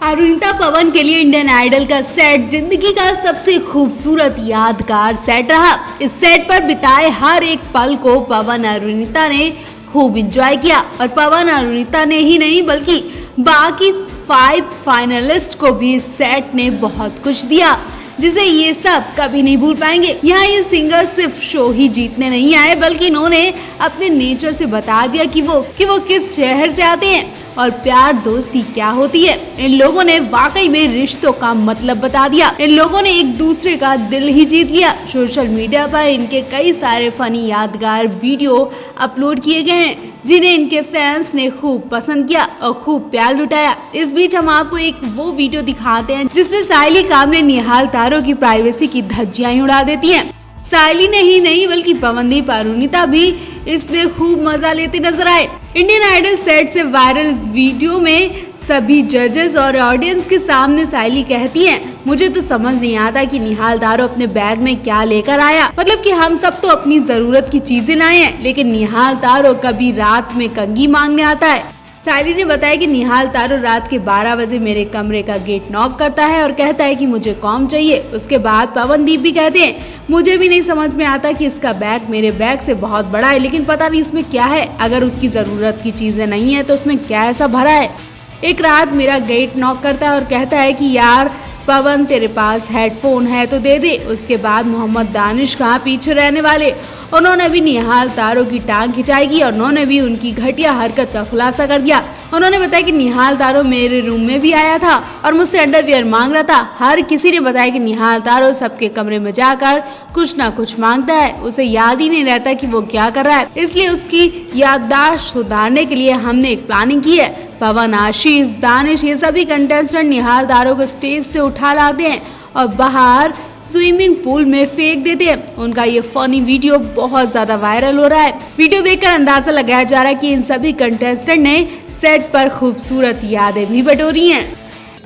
अरुणिता पवन के लिए Indian idol का सेट जिंदगी का सबसे खूबसूरत यादगार सेट रहा। इस सेट पर बिताए हर एक पल को पवन अरुणिता ने खूब एंजॉय किया और पवन अरुणिता ने ही नहीं बल्कि बाकी 5 फाइनलिस्ट को भी इस सेट ने बहुत कुछ दिया जिसे ये सब कभी नहीं भूल पाएंगे। यहाँ ये सिंगर सिर्फ शो ही जीतने नहीं आए बल्कि इन्होंने अपने नेचर से बता दिया कि वो किस शहर से आते हैं और प्यार दोस्ती क्या होती है। इन लोगों ने वाकई में रिश्तों का मतलब बता दिया। इन लोगों ने एक दूसरे का दिल ही जीत लिया। सोशल मीडिया पर इनके कई सारे फनी यादगार वीडियो अपलोड किए गए हैं जिन्हें इनके फैंस ने खूब पसंद किया और खूब प्यार लुटाया। इस बीच हम आपको एक वो वीडियो दिखाते हैं जिसमें साइली कामले निहाल तारो की प्राइवेसी की धज्जियां उड़ा देती हैं। साइली ने ही नहीं बल्कि पवनदीप अरुणिता भी इसमें खूब मजा लेते नजर आए। इंडियन आइडल सेट से वायरल इस वीडियो में सभी जजेस और ऑडियंस के सामने साइली कहती हैं, मुझे तो समझ नहीं आता कि निहाल तारो अपने बैग में क्या लेकर आया। मतलब कि हम सब तो अपनी जरूरत की चीजें लाए हैं लेकिन निहाल तारो कभी रात में कंघी मांगने आता है। साइली ने बताया कि निहाल तारो रात के 12 बजे मेरे कमरे का गेट नॉक करता है और कहता है कि मुझे कॉम चाहिए। उसके बाद पवनदीप भी कहते हैं, मुझे भी नहीं समझ में आता कि इसका बैग मेरे बैग से बहुत बड़ा है लेकिन पता नहीं इसमें क्या है। अगर उसकी जरूरत की चीजें नहीं है तो उसमें क्या ऐसा भरा है। एक रात मेरा गेट नॉक करता है और कहता है कि यार पवन तेरे पास हेडफोन है तो दे दे। उसके बाद मोहम्मद दानिश कहाँ पीछे रहने वाले, उन्होंने भी निहाल तारो की टांग खिंचाई की और उन्होंने भी उनकी घटिया हरकत का खुलासा कर दिया। उन्होंने बताया कि निहाल तारो मेरे रूम में भी आया था और मुझसे अंडरवियर मांग रहा था। हर किसी ने बताया कि निहाल तारो सबके कमरे में जाकर कुछ ना कुछ मांगता है, उसे याद ही नहीं रहता कि वो क्या कर रहा है। इसलिए उसकी याददाश्त सुधारने के लिए हमने एक प्लानिंग की है। पवन, आशीष, दानिश ये सभी कंटेस्टेंट निहाल तारो को स्टेज से उठा लाते हैं और बाहर स्विमिंग पूल में फेंक देते हैं। उनका ये फनी वीडियो बहुत ज्यादा वायरल हो रहा है। वीडियो देखकर अंदाजा लगाया जा रहा है कि इन सभी कंटेस्टेंट ने सेट पर खूबसूरत यादें भी बटोरी हैं।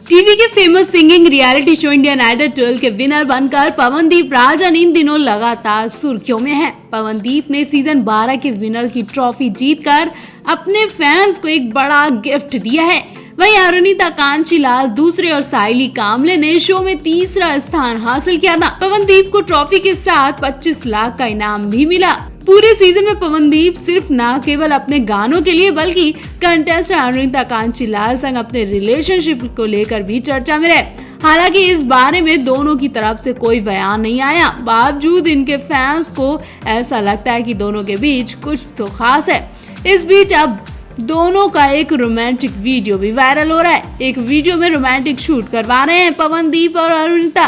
टीवी के famous singing reality show Indian Idol 12 के विनर बनकर पवनदीप राजन इन दिनों लगातार सुर्खियों में है। पवनदीप ने सीजन 12 के विनर की ट्रॉफी जीतकर अपने फैंस को एक बड़ा गिफ्ट दिया है। वहीं अरुणिता कांचीलाल दूसरे और साइली कामले ने शो में तीसरा स्थान हासिल किया था। पवनदीप को ट्रॉफी के साथ 25 लाख का इनाम भी मिला। पूरे सीजन में पवनदीप सिर्फ न केवल अपने गानों के लिए बल्कि कंटेस्टेंट अरुणिता कांचीलाल संग अपने रिलेशनशिप को लेकर भी चर्चा में रहे। हालांकि इस बारे में दोनों की तरफ से कोई बयान नहीं आया, बावजूद इनके फैंस को ऐसा लगता है कि दोनों के बीच कुछ तो खास है। इस बीच अब दोनों का एक रोमांटिक वीडियो भी वायरल हो रहा है। एक वीडियो में रोमांटिक शूट करवा रहे हैं पवनदीप और अरुणिता।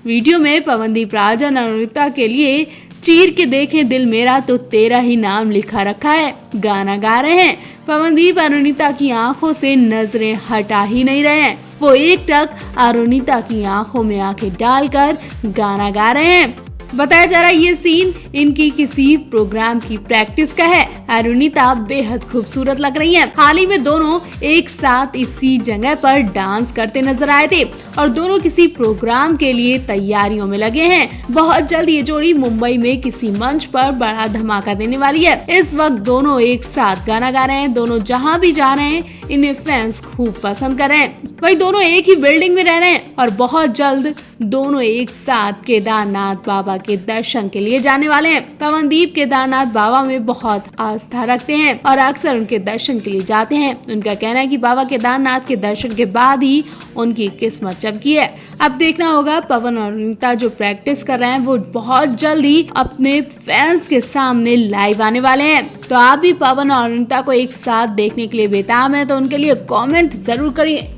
वीडियो में पवनदीप राजन अरुणिता के लिए चीर के देखे दिल मेरा तो तेरा ही नाम लिखा रखा है गाना गा रहे हैं। पवनदीप अरुणिता की आंखों से नजरें हटा ही नहीं रहे हैं। वो एकटक अरुणिता की आंखों में आंखें डालकर गाना गा रहे हैं। बताया जा रहा है ये सीन इनकी किसी प्रोग्राम की प्रैक्टिस का है। अरुणिता बेहद खूबसूरत लग रही हैं। हाल ही में दोनों एक साथ इसी जगह पर डांस करते नजर आए थे और दोनों किसी प्रोग्राम के लिए तैयारियों में लगे हैं। बहुत जल्द ये जोड़ी मुंबई में किसी मंच पर बड़ा धमाका देने वाली है। इस वक्त दोनों एक साथ गाना गा रहे हैं। दोनों जहाँ भी जा रहे हैं इन्हें फैंस खूब पसंद कर रहे हैं। वही दोनों एक ही बिल्डिंग में रह रहे हैं और बहुत जल्द दोनों एक साथ केदारनाथ बाबा के दर्शन के लिए जाने वाले हैं। पवनदीप केदारनाथ बाबा में बहुत आस्था रखते हैं और अक्सर उनके दर्शन के लिए जाते हैं। उनका कहना है कि बाबा केदारनाथ के दर्शन के बाद ही उनकी किस्मत चमकी है। अब देखना होगा पवन और अरुणिता जो प्रैक्टिस कर रहे हैं वो बहुत जल्दी अपने फैंस के सामने लाइव आने वाले हैं। तो आप भी पवन और अरुणिता को एक साथ देखने के लिए बेताब हैं तो उनके लिए कमेंट जरूर करिए।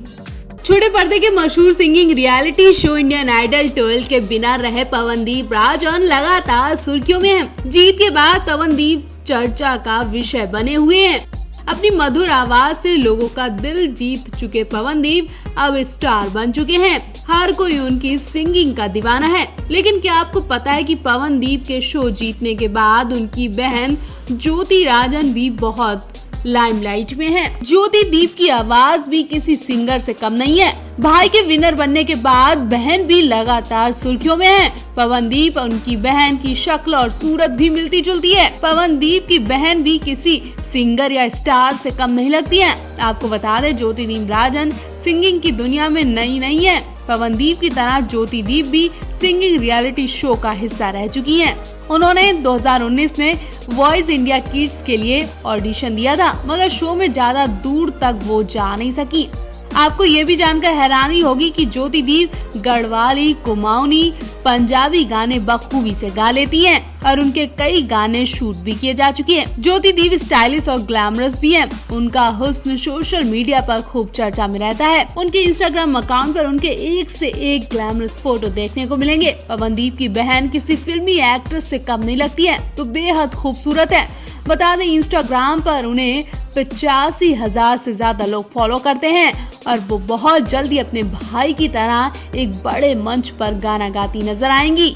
छोटे पर्दे के मशहूर singing reality show Indian Idol 12 के विनर रहे पवनदीप राजन लगातार सुर्खियों में हैं। जीत के बाद पवनदीप चर्चा का विषय बने हुए हैं। अपनी मधुर आवाज से लोगों का दिल जीत चुके पवनदीप अब स्टार बन चुके हैं। हर कोई उनकी सिंगिंग का दीवाना है। लेकिन क्या आपको पता है कि पवनदीप के शो जीतने के बाद उनकी बहन ज्योति राजन भी बहुत लाइमलाइट में है। ज्योति दीप की आवाज भी किसी सिंगर से कम नहीं है। भाई के विनर बनने के बाद बहन भी लगातार सुर्खियों में है। पवनदीप और उनकी बहन की शक्ल और सूरत भी मिलती जुलती है। पवनदीप की बहन भी किसी सिंगर या स्टार से कम नहीं लगती है। आपको बता दें, ज्योतिदीप राजन सिंगिंग की दुनिया में नई नहीं है। पवनदीप की तरह ज्योतिदीप भी सिंगिंग रियलिटी शो का हिस्सा रह चुकी हैं। उन्होंने 2019 में वॉइस इंडिया किड्स के लिए ऑडिशन दिया था, मगर शो में ज्यादा दूर तक वो जा नहीं सकी। आपको ये भी जानकर हैरानी होगी कि ज्योतिदीप गढ़वाली, कुमाऊनी, पंजाबी गाने बखूबी से गा लेती हैं और उनके कई गाने शूट भी किए जा चुके हैं। ज्योतिदीप स्टाइलिश और ग्लैमरस भी हैं। उनका हुस्न सोशल मीडिया पर खूब चर्चा में रहता है। उनके इंस्टाग्राम अकाउंट पर उनके एक से एक ग्लैमरस फोटो देखने को मिलेंगे। पवनदीप की बहन किसी फिल्मी एक्ट्रेस से कम नहीं लगती है, तो बेहद खूबसूरत है। बता दें, इंस्टाग्राम पर उन्हें 85,000 से ज्यादा लोग फॉलो करते हैं और वो बहुत जल्दी अपने भाई की तरह एक बड़े मंच पर गाना गाती नजर आएंगी।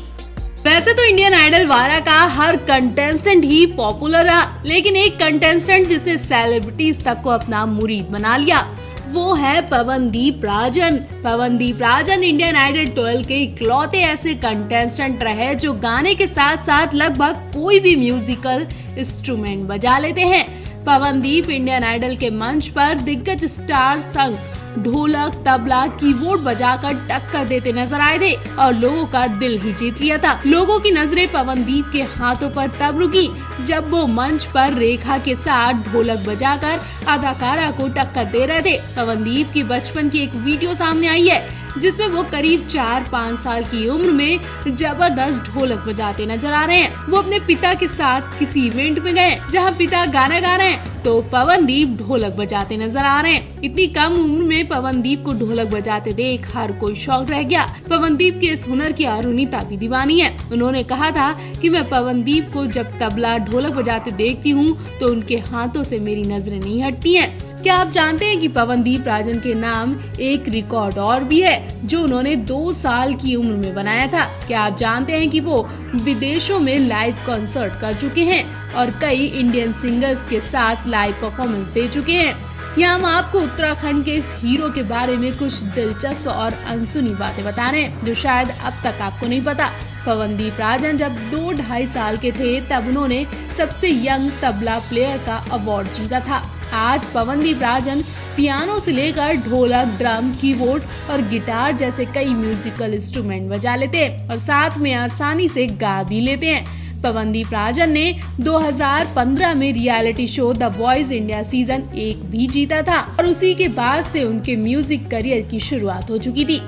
वैसे तो इंडियन आइडल वारा का हर कंटेस्टेंट ही पॉपुलर रहा, लेकिन एक कंटेस्टेंट जिसने सेलिब्रिटीज तक को अपना मुरीद बना लिया, वो है पवनदीप राजन। पवनदीप राजन इंडियन आइडल 12 के इकलौते ऐसे कंटेस्टेंट रहे जो गाने के साथ साथ लगभग कोई भी म्यूजिकल इंस्ट्रूमेंट बजा लेते हैं। पवनदीप इंडियन आइडल के मंच पर दिग्गज स्टार संग ढोलक, तबला, कीबोर्ड बजाकर टक्कर देते नजर आए थे और लोगों का दिल ही जीत लिया था। लोगों की नजरें पवनदीप के हाथों पर तब रुकी जब वो मंच पर रेखा के साथ ढोलक बजाकर अदाकारा को टक्कर दे रहे थे। पवनदीप की बचपन की एक वीडियो सामने आई है जिसमें वो करीब 4-5 साल की उम्र में जबरदस्त ढोलक बजाते नजर आ रहे हैं। वो अपने पिता के साथ किसी इवेंट में गए जहां पिता गाना गा रहे हैं तो पवनदीप ढोलक बजाते नजर आ रहे हैं। इतनी कम उम्र में पवनदीप को ढोलक बजाते देख हर कोई शॉक रह गया। पवनदीप के इस हुनर की अरुणिता भी दीवानी है। उन्होंने कहा था कि मैं पवनदीप को जब तबला, ढोलक बजाते देखती हूँ तो उनके हाथों से मेरी नजरें नहीं हटती हैं। क्या आप जानते हैं कि पवनदीप राजन के नाम एक रिकॉर्ड और भी है जो उन्होंने 2 साल की उम्र में बनाया था? क्या आप जानते हैं कि वो विदेशों में लाइव कॉन्सर्ट कर चुके हैं और कई इंडियन सिंगर्स के साथ लाइव परफॉर्मेंस दे चुके हैं? यहाँ हम आपको उत्तराखंड के इस हीरो के बारे में कुछ दिलचस्प और अनसुनी बातें बता रहे हैं जो शायद अब तक आपको नहीं पता। पवनदीप राजन जब 2-2.5 साल के थे तब उन्होंने सबसे यंग तबला प्लेयर का अवार्ड जीता था। आज पवनदीप राजन पियानो से लेकर ढोलक, ड्रम, कीबोर्ड और गिटार जैसे कई म्यूजिकल इंस्ट्रूमेंट बजा लेते हैं और साथ में आसानी से गा भी लेते हैं। पवनदीप राजन ने 2015 में reality show the voice India season 1 भी जीता था और उसी के बाद से उनके म्यूजिक करियर की शुरुआत हो चुकी थी।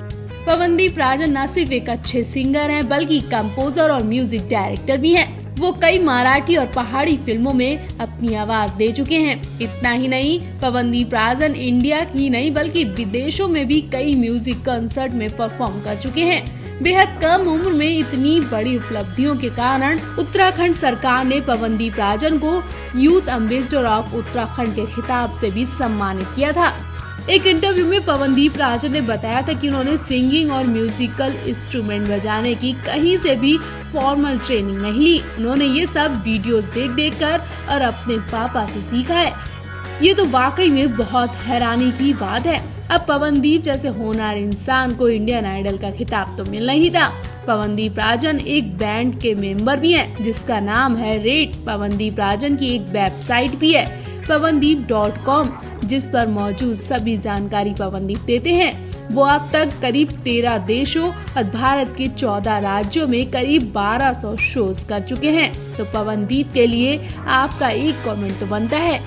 पवनदीप राजन न सिर्फ एक अच्छे सिंगर हैं बल्कि कंपोजर और म्यूजिक डायरेक्टर भी हैं। वो कई मराठी और पहाड़ी फिल्मों में अपनी आवाज दे चुके हैं। इतना ही नहीं, पवनदीप राजन इंडिया ही नहीं बल्कि विदेशों में भी कई म्यूजिक कंसर्ट में परफॉर्म कर चुके हैं। बेहद कम उम्र में इतनी बड़ी उपलब्धियों के कारण उत्तराखंड सरकार ने पवनदीप राजन को यूथ एम्बेसडर ऑफ उत्तराखंड के खिताब से भी सम्मानित किया था। एक इंटरव्यू में पवनदीप राजन ने बताया था कि उन्होंने सिंगिंग और म्यूजिकल इंस्ट्रूमेंट बजाने की कहीं से भी फॉर्मल ट्रेनिंग नहीं ली। उन्होंने ये सब वीडियोस देख कर और अपने पापा से सीखा है। ये तो वाकई में बहुत हैरानी की बात है। अब पवनदीप जैसे होनहार इंसान को इंडियन आइडल का खिताब तो मिलना ही था। पवनदीप राजन एक बैंड के मेंबर भी हैं जिसका नाम है रेट। पवनदीप राजन की एक वेबसाइट भी है pawandeep.com जिस पर मौजूद सभी जानकारी पवनदीप देते हैं। वो अब तक करीब 13 देशों और भारत के 14 राज्यों में करीब 1200 शोज कर चुके हैं। तो पवनदीप के लिए आपका एक कमेंट तो बनता है।